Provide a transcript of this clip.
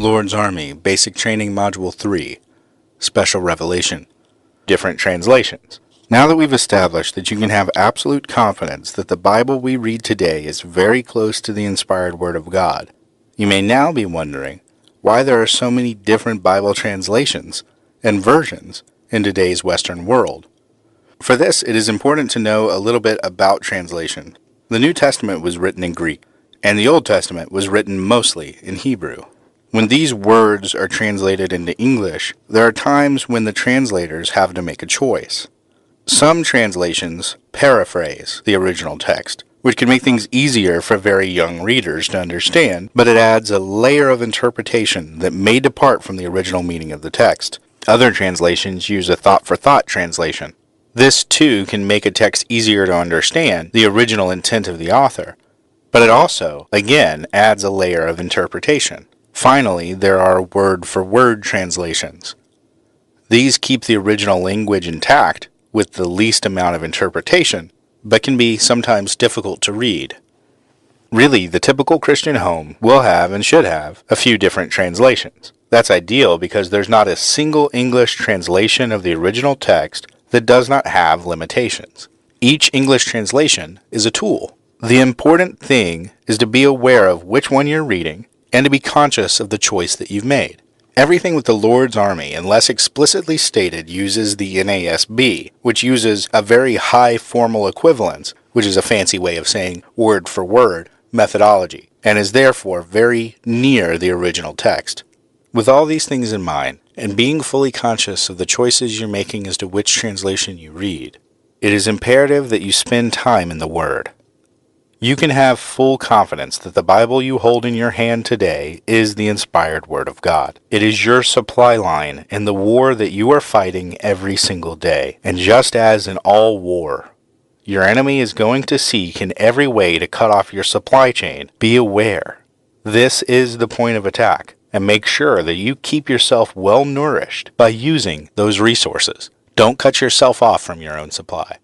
Lord's Army, Basic Training Module 3, Special Revelation. Different translations. Now that we've established that you can have absolute confidence that the Bible we read today is very close to the inspired Word of God, you may now be wondering why there are so many different Bible translations and versions in today's Western world. For this, it is important to know a little bit about translation. The New Testament was written in Greek, and the Old Testament was written mostly in Hebrew. When these words are translated into English, there are times when the translators have to make a choice. Some translations paraphrase the original text, which can make things easier for very young readers to understand, but it adds a layer of interpretation that may depart from the original meaning of the text. Other translations use a thought-for-thought translation. This, too, can make a text easier to understand the original intent of the author, but it also, again, adds a layer of interpretation. Finally, there are word-for-word translations. These keep the original language intact with the least amount of interpretation, but can be sometimes difficult to read. Really, the typical Christian home will have and should have a few different translations. That's ideal because there's not a single English translation of the original text that does not have limitations. Each English translation is a tool. The important thing is to be aware of which one you're reading and to be conscious of the choice that you've made. Everything with the Lord's Army, unless explicitly stated, uses the NASB, which uses a very high formal equivalence, which is a fancy way of saying word for word methodology, and is therefore very near the original text. With all these things in mind, and being fully conscious of the choices you're making as to which translation you read, it is imperative that you spend time in the Word. You can have full confidence that the Bible you hold in your hand today is the inspired Word of God. It is your supply line in the war that you are fighting every single day. And just as in all war, your enemy is going to seek in every way to cut off your supply chain, be aware. This is the point of attack, and make sure that you keep yourself well nourished by using those resources. Don't cut yourself off from your own supply.